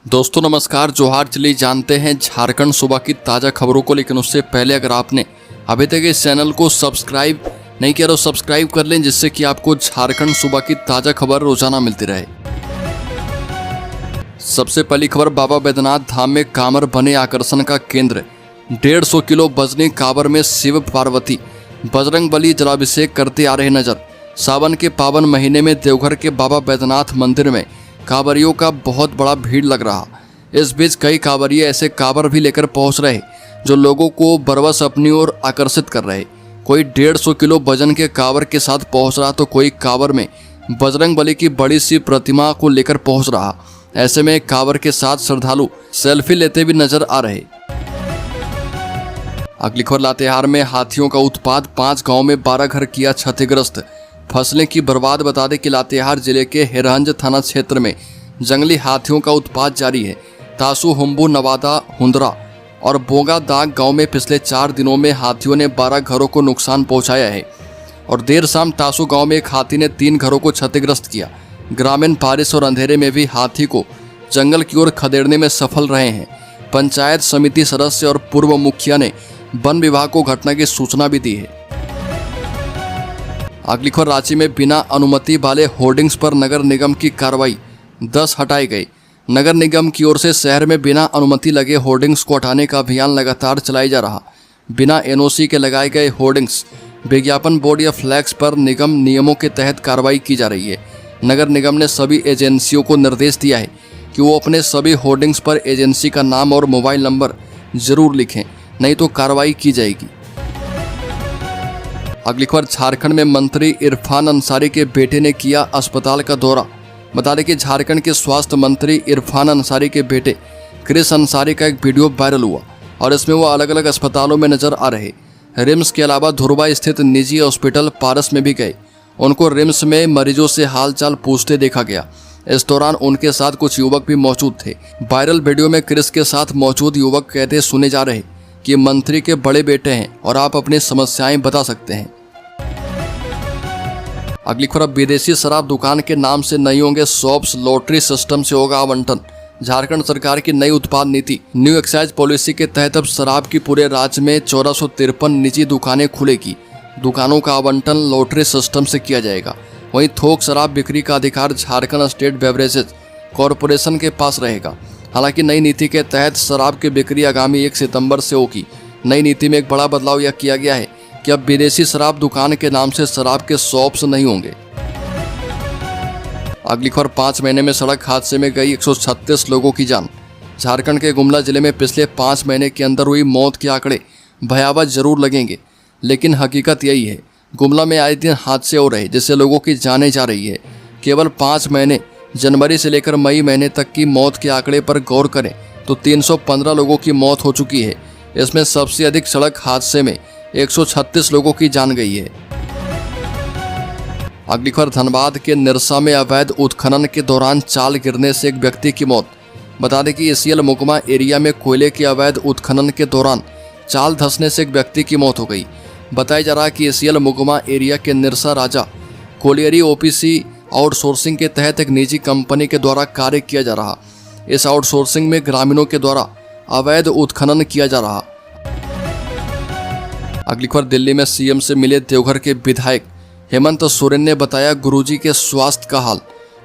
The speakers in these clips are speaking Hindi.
दोस्तों नमस्कार, जोहार। चलिए जानते हैं झारखंड सूबा की ताज़ा खबरों को। लेकिन उससे पहले अगर आपने अभी तक इस चैनल को सब्सक्राइब नहीं किया तो सब्सक्राइब कर लें, जिससे कि आपको झारखंड सूबा की ताज़ा खबर रोजाना मिलती रहे। सबसे पहली खबर, बाबा बैद्यनाथ धाम में कांवर बने आकर्षण का केंद्र। 150 किलो वजनी कांवर में शिव पार्वती बजरंग बली जलाभिषेक करते आ रहे नजर। सावन के पावन महीने में देवघर के बाबा बैद्यनाथ मंदिर में कांवरियों का बहुत बड़ा भीड़ लग रहा। इस बीच कई कांवरिये ऐसे कांवर भी लेकर पहुंच रहे जो लोगों को बरबस अपनी ओर आकर्षित कर रहे। कोई 150 किलो वजन के कांवर के साथ पहुंच रहा तो कोई कांवर में बजरंग बली की बड़ी सी प्रतिमा को लेकर पहुंच रहा। ऐसे में कांवर के साथ श्रद्धालु सेल्फी लेते भी नजर आ रहे। अगली खबर, लातेहार में हाथियों का उत्पात, 5 गांव में 12 घर किया क्षतिग्रस्त, फसलें की बर्बाद। बता दें कि लातेहार जिले के हिरहंज थाना क्षेत्र में जंगली हाथियों का उत्पात जारी है। तासु, हुम्बू, नवादा, हुंदरा और बोगा दाग गांव में पिछले 4 दिनों में हाथियों ने 12 घरों को नुकसान पहुंचाया है। और देर शाम तासु गांव में एक हाथी ने 3 घरों को क्षतिग्रस्त किया। ग्रामीण बारिश और अंधेरे में भी हाथी को जंगल की ओर खदेड़ने में सफल रहे हैं। पंचायत समिति सदस्य और पूर्व मुखिया ने वन विभाग को घटना की सूचना भी दी है। अगली खबर, रांची में बिना अनुमति वाले होर्डिंग्स पर नगर निगम की कार्रवाई, 10 हटाए गए। नगर निगम की ओर से शहर में बिना अनुमति लगे होर्डिंग्स को हटाने का अभियान लगातार चलाया जा रहा। बिना एनओसी के लगाए गए होर्डिंग्स, विज्ञापन बोर्ड या फ्लैक्स पर निगम नियमों के तहत कार्रवाई की जा रही है। नगर निगम ने सभी एजेंसियों को निर्देश दिया है कि वो अपने सभी होर्डिंग्स पर एजेंसी का नाम और मोबाइल नंबर जरूर लिखें, नहीं तो कार्रवाई की जाएगी। अगली खबर, झारखंड में मंत्री इरफान अंसारी के बेटे ने किया अस्पताल का दौरा। बता दें कि झारखंड के स्वास्थ्य मंत्री इरफान अंसारी के बेटे क्रिस अंसारी का एक वीडियो वायरल हुआ और इसमें वो अलग अलग अस्पतालों में नजर आ रहे। रिम्स के अलावा धुरवा स्थित निजी हॉस्पिटल पारस में भी गए। उनको रिम्स में मरीजों से हालचाल पूछते देखा गया। इस दौरान उनके साथ कुछ युवक भी मौजूद थे। वायरल वीडियो में क्रिस के साथ मौजूद युवक कहते सुने जा रहे कि मंत्री के बड़े बेटे हैं और आप अपनी समस्याएं बता सकते हैं। अगली खबर, विदेशी शराब दुकान के नाम से नहीं होंगे शॉप्स, लॉटरी सिस्टम से होगा आवंटन। झारखंड सरकार की नई उत्पाद नीति न्यू एक्साइज पॉलिसी के तहत अब शराब की पूरे राज्य में 1453 निजी दुकानें खुलेगी। दुकानों का आवंटन लॉटरी सिस्टम से किया जाएगा। वहीं थोक शराब बिक्री का अधिकार झारखंड स्टेट बेवरेजेज कॉरपोरेशन के पास रहेगा। हालांकि नई नीति के तहत शराब की बिक्री आगामी 1 सितंबर से होगी। नई नीति में एक बड़ा बदलाव यह किया गया है कि अब विदेशी शराब दुकान के नाम से शराब के शॉप्स नहीं होंगे। अगली खबर, 5 महीने में सड़क हादसे में गई 136 लोगों की जान। झारखंड के गुमला जिले में पिछले 5 महीने के अंदर हुई मौत के आंकड़े भयावह जरूर लगेंगे, लेकिन हकीकत यही है, गुमला में आए दिन हादसे हो रहे जिससे लोगों की जानें जा रही है। केवल 5 महीने जनवरी से लेकर मई महीने तक की मौत के आंकड़े पर गौर करें तो 315 लोगों की मौत हो चुकी है। इसमें सबसे अधिक सड़क हादसे में 136 लोगों की जान गई है। अगली खबर, धनबाद के निरसा में अवैध उत्खनन के दौरान चाल गिरने से एक व्यक्ति की मौत। बता दें कि एसीएल मुकमा एरिया में कोयले के अवैध उत्खनन के दौरान चाल धंसने से एक व्यक्ति की मौत हो गई। बताया जा रहा है कि एसीएल मुकमा एरिया के निरसा राजा कोलियरी ओपीसी आउटसोर्सिंग के तहत एक निजी कंपनी के द्वारा कार्य किया जा रहा। इस आउटसोर्सिंग में ग्रामीणों के द्वारा अवैध उत्खनन किया जा रहा। अगली खबर, दिल्ली में सीएम से मिले देवघर के विधायक हेमंत सोरेन ने बताया गुरुजी के स्वास्थ्य का हाल।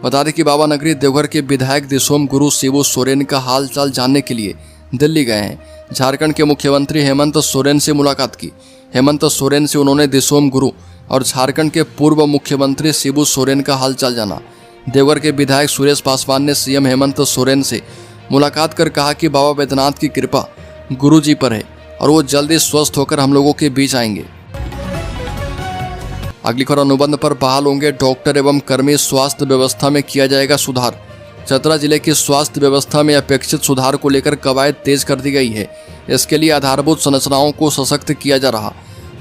बता दें कि बाबा नगरी देवघर के विधायक दिसोम गुरु शिबू सोरेन का हाल चाल जानने के लिए दिल्ली गए हैं। झारखंड के मुख्यमंत्री हेमंत सोरेन से मुलाकात की। हेमंत सोरेन से उन्होंने दिसोम गुरु और झारखंड के पूर्व मुख्यमंत्री शिबू सोरेन का हालचाल जाना। देवघर के विधायक सुरेश पासवान ने सीएम हेमंत सोरेन से मुलाकात कर कहा कि बाबा बैद्यनाथ की कृपा गुरु जी पर है और वो जल्दी स्वस्थ होकर हम लोगों के बीच आएंगे। अगली खबर, अनुबंध पर बहाल होंगे डॉक्टर एवं कर्मी, स्वास्थ्य व्यवस्था में किया जाएगा सुधार। चतरा जिले की स्वास्थ्य व्यवस्था में अपेक्षित सुधार को लेकर कवायद तेज कर दी गई है। इसके लिए आधारभूत संरचनाओं को सशक्त किया जा रहा।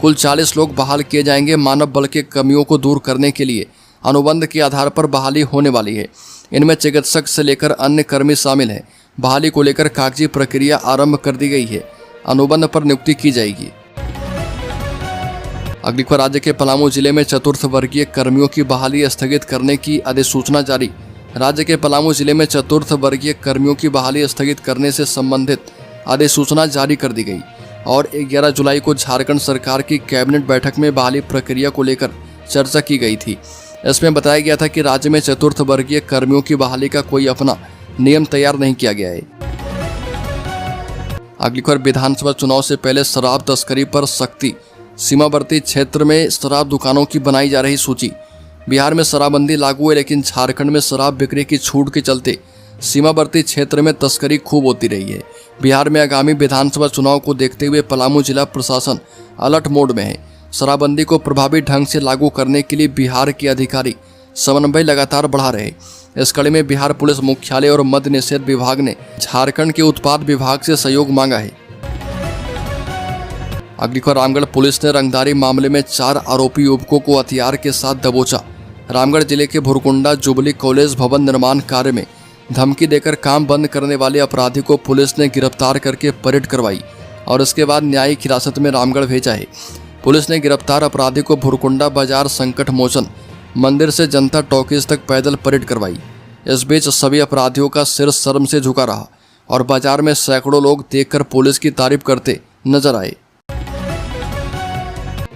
कुल 40 लोग बहाल किए जाएंगे। मानव बल के कमियों को दूर करने के लिए अनुबंध के आधार पर बहाली होने वाली है। इनमें चिकित्सक से लेकर अन्य कर्मी शामिल हैं। बहाली को लेकर कागजी प्रक्रिया आरंभ कर दी गई है। अनुबंध पर नियुक्ति की जाएगी। अगली खबर, राज्य के पलामू जिले में चतुर्थ वर्गीय कर्मियों की बहाली स्थगित करने की अधिसूचना जारी। राज्य के पलामू जिले में चतुर्थ वर्गीय कर्मियों की बहाली स्थगित करने से संबंधित अधिसूचना जारी कर दी गई और 11 जुलाई को झारखंड सरकार की कैबिनेट बैठक में बहाली प्रक्रिया को लेकर चर्चा की गई थी। इसमें बताया गया था कि राज्य में चतुर्थ वर्गीय कर्मियों की बहाली का कोई अपना नियम तैयार नहीं किया गया है। अगली खबर, विधानसभा चुनाव से पहले शराब तस्करी पर सख्ती, सीमावर्ती क्षेत्र में शराब दुकानों की बनाई जा रही सूची। बिहार में शराबबंदी लागू है, लेकिन झारखंड में शराब बिक्री की छूट के चलते सीमावर्ती क्षेत्र में तस्करी खूब होती रही है। बिहार में आगामी विधानसभा चुनाव को देखते हुए पलामू जिला प्रशासन अलर्ट मोड में है। शराबबंदी को प्रभावी ढंग से लागू करने के लिए बिहार के अधिकारी समन्वय लगातार बढ़ा रहे। इस कड़ी में बिहार पुलिस मुख्यालय और मद्य निषेध विभाग ने झारखंड के उत्पाद विभाग से सहयोग मांगा है। अगली खबर, रामगढ़ पुलिस ने रंगदारी मामले में 4 आरोपी युवकों को हथियार के साथ दबोचा। रामगढ़ जिले के भुरकुंडा जुबली कॉलेज भवन निर्माण कार्य में धमकी देकर काम बंद करने वाले अपराधी को पुलिस ने गिरफ्तार करके परेड करवाई और उसके बाद न्यायिक हिरासत में रामगढ़ भेजा है। पुलिस ने गिरफ्तार अपराधी को भुरकुंडा बाजार संकट मोचन मंदिर से जनता टॉकीज तक पैदल परेड करवाई। इस बीच सभी अपराधियों का सिर शर्म से झुका रहा और बाजार में सैकड़ों लोग देखकर पुलिस की तारीफ करते नजर आए।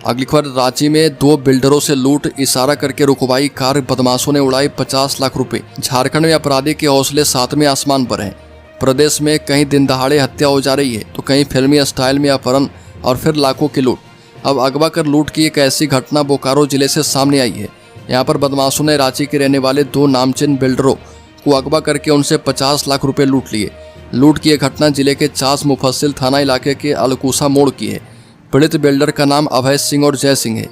अगली खबर, रांची में 2 बिल्डरों से लूट, इशारा करके रुकवाई कार, बदमाशों ने उड़ाए 50 लाख रुपए। झारखंड में अपराधी के हौसले 7वें आसमान पर हैं। प्रदेश में कहीं दिन दहाड़े हत्या हो जा रही है तो कहीं फिल्मी स्टाइल में अपहरण और फिर लाखों की लूट। अब अगवा कर लूट की एक ऐसी घटना बोकारो जिले से सामने आई है। यहाँ पर बदमाशों ने रांची के रहने वाले 2 नामचीन बिल्डरों को अगवा करके उनसे 50 लाख रुपए लूट लिए। लूट की यह घटना जिले के चास मुफस्सिल थाना इलाके के अलकूसा मोड़ की है। पीड़ित बिल्डर का नाम अभय सिंह और जय सिंह है।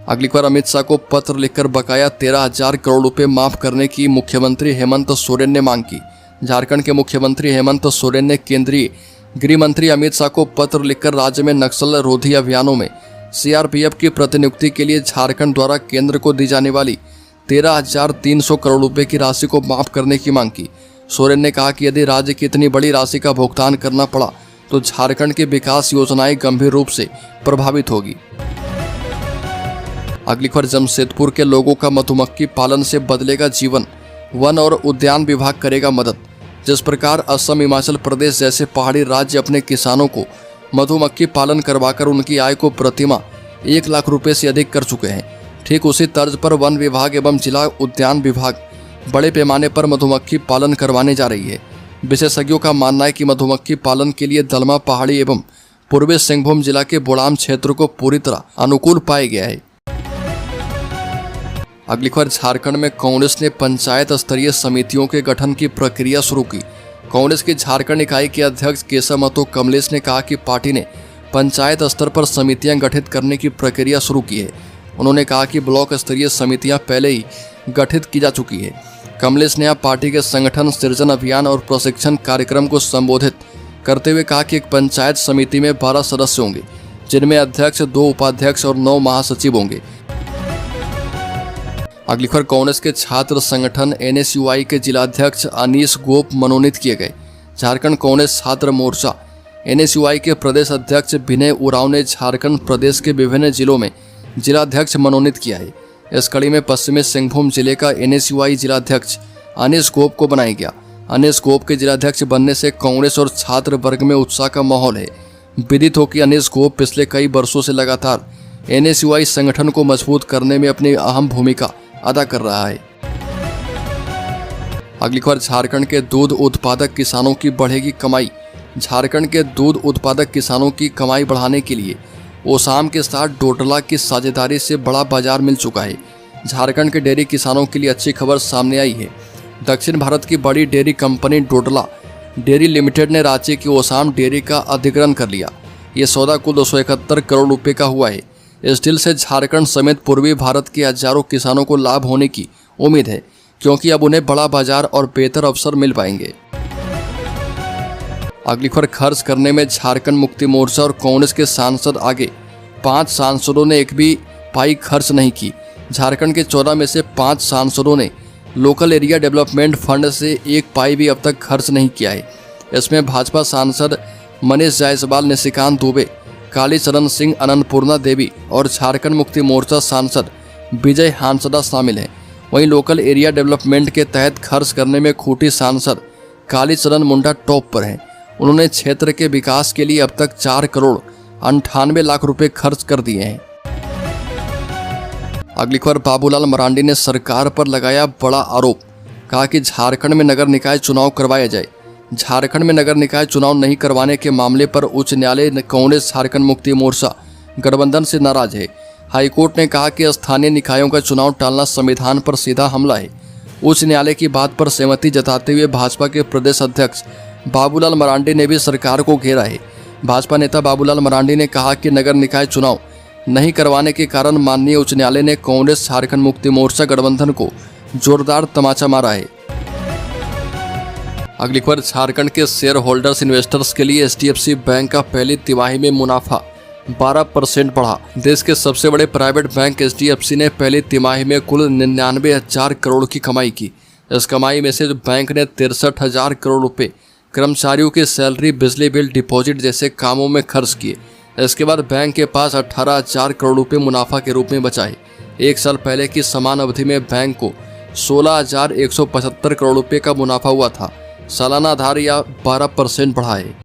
अगली बार अमित शाह को पत्र लिखकर बकाया 13,000 करोड़ रुपए माफ करने की मुख्यमंत्री हेमंत सोरेन ने मांग की। झारखंड के मुख्यमंत्री हेमंत सोरेन ने केंद्रीय गृह मंत्री अमित शाह को पत्र लिखकर राज्य में नक्सल रोधी अभियानों में सीआरपीएफ की प्रतिनियुक्ति के लिए झारखंड द्वारा केंद्र को दी जाने वाली 13,300 करोड़ रुपए की राशि को माफ करने की मांग की। सोरेन ने कहा कि यदि राज्य की इतनी बड़ी राशि का भुगतान करना पड़ा तो झारखंड की विकास योजनाएं गंभीर रूप से प्रभावित होगी। अगली खबर, जमशेदपुर के लोगों का मधुमक्खी पालन से बदलेगा जीवन, वन और उद्यान विभाग करेगा मदद। जिस प्रकार असम, हिमाचल प्रदेश जैसे पहाड़ी राज्य अपने किसानों को मधुमक्खी पालन करवाकर उनकी आय को प्रतिमाह 1 लाख रुपए से अधिक कर चुके हैं, ठीक उसी तर्ज पर वन विभाग एवं जिला उद्यान विभाग बड़े पैमाने पर मधुमक्खी पालन करवाने जा रही है। विशेषज्ञों का मानना है कि मधुमक्खी पालन के लिए दलमा पहाड़ी एवं पूर्वी सिंहभूम जिला के बोड़ाम क्षेत्र को पूरी तरह अनुकूल पाया गया है। अगली खबर, झारखंड में कांग्रेस ने पंचायत स्तरीय समितियों के गठन की प्रक्रिया शुरू की। कांग्रेस की झारखंड इकाई के अध्यक्ष केशव महतो कमलेश ने कहा कि पार्टी ने पंचायत स्तर पर समितियां गठित करने की प्रक्रिया शुरू की है। उन्होंने कहा कि ब्लॉक स्तरीय समितियां पहले ही गठित की जा चुकी है। कमलेश ने अब पार्टी के संगठन सृजन अभियान और प्रशिक्षण कार्यक्रम को संबोधित करते हुए कहा कि एक पंचायत समिति में 12 सदस्य होंगे, जिनमें अध्यक्ष, 2 उपाध्यक्ष और 9 महासचिव होंगे। अगली खबर, कांग्रेस के छात्र संगठन एनएसयूआई के जिलाध्यक्ष अनीश गोप मनोनीत किए गए। झारखंड कांग्रेस छात्र मोर्चा एनएसयूआई के प्रदेश अध्यक्ष विनय उरांव ने झारखंड प्रदेश के विभिन्न जिलों में जिलाध्यक्ष मनोनीत किया है। इस कड़ी में पश्चिमी सिंहभूम जिले का एनएसयूआई जिलाध्यक्ष अनीश गोप को बनाया गया। अनीश गोप के जिलाध्यक्ष बनने से कांग्रेस और छात्र वर्ग में उत्साह का माहौल है। विदित हो कि अनीश गोप पिछले कई वर्षों से लगातार एनएसयूआई संगठन को मजबूत करने में अपनी अहम भूमिका अदा कर रहा है। अगली खबर, झारखंड के दूध उत्पादक किसानों की बढ़ेगी कमाई। झारखंड के दूध उत्पादक किसानों की कमाई बढ़ाने के लिए ओसाम के साथ डोडला की साझेदारी से बड़ा बाजार मिल चुका है। झारखंड के डेयरी किसानों के लिए अच्छी खबर सामने आई है। दक्षिण भारत की बड़ी dairy company Dodla dairy limited ने रांची की ओसाम डेयरी का अधिग्रहण कर लिया। ये सौदा कुल 271 करोड़ रुपए का हुआ है। इस डील से झारखंड समेत पूर्वी भारत के हजारों किसानों को लाभ होने की उम्मीद है, क्योंकि अब उन्हें बड़ा बाजार और बेहतर अवसर मिल पाएंगे। अगली खबर, खर्च करने में झारखंड मुक्ति मोर्चा और कांग्रेस के सांसद आगे। 5 सांसदों ने एक भी पाई खर्च नहीं की। झारखंड के 14 में से 5 सांसदों ने लोकल एरिया डेवलपमेंट फंड से एक पाई भी अब तक खर्च नहीं किया है। इसमें भाजपा सांसद मनीष जायसवाल, निशिकांत दुबे, कालीचरण सिंह, अन्नपूर्णा देवी और झारखंड मुक्ति मोर्चा सांसद विजय हांसदा शामिल हैं। वहीं लोकल एरिया डेवलपमेंट के तहत खर्च करने में खूंटी सांसद कालीचरण मुंडा टॉप पर हैं। उन्होंने क्षेत्र के विकास के लिए अब तक 4 करोड़ 98 लाख रुपए खर्च कर दिए हैं। अगली खबर, बाबूलाल मरांडी ने सरकार पर लगाया बड़ा आरोप। कहा कि झारखंड में नगर निकाय चुनाव करवाया जाए। झारखंड में नगर निकाय चुनाव नहीं करवाने के मामले पर उच्च न्यायालय ने कांग्रेस झारखंड मुक्ति मोर्चा गठबंधन से नाराज है। हाईकोर्ट ने कहा कि स्थानीय निकायों का चुनाव टालना संविधान पर सीधा हमला है। उच्च न्यायालय की बात पर सहमति जताते हुए भाजपा के प्रदेश अध्यक्ष बाबूलाल मरांडी ने भी सरकार को घेरा है। भाजपा नेता बाबूलाल मरांडी ने कहा कि नगर निकाय चुनाव नहीं करवाने के कारण माननीय उच्च न्यायालय ने कांग्रेस झारखंड मुक्ति मोर्चा गठबंधन को जोरदार तमाचा मारा है। अगली खबर, झारखंड के शेयर होल्डर्स इन्वेस्टर्स के लिए HDFC बैंक का पहली तिमाही में मुनाफा 12% बढ़ा। देश के सबसे बड़े प्राइवेट बैंक HDFC ने पहली तिमाही में कुल 99,000 करोड़ की कमाई की। इस कमाई में से बैंक ने 63,000 करोड़ रुपए कर्मचारियों की सैलरी, बिजली बिल, डिपॉजिट जैसे कामों में खर्च किए। इसके बाद बैंक के पास 18,000 करोड़ रुपए मुनाफा के रूप में बचा है। एक साल पहले की समान अवधि में बैंक को 16,175 करोड़ रुपए का मुनाफा हुआ था। सालाना आधार या 12% बढ़ा है।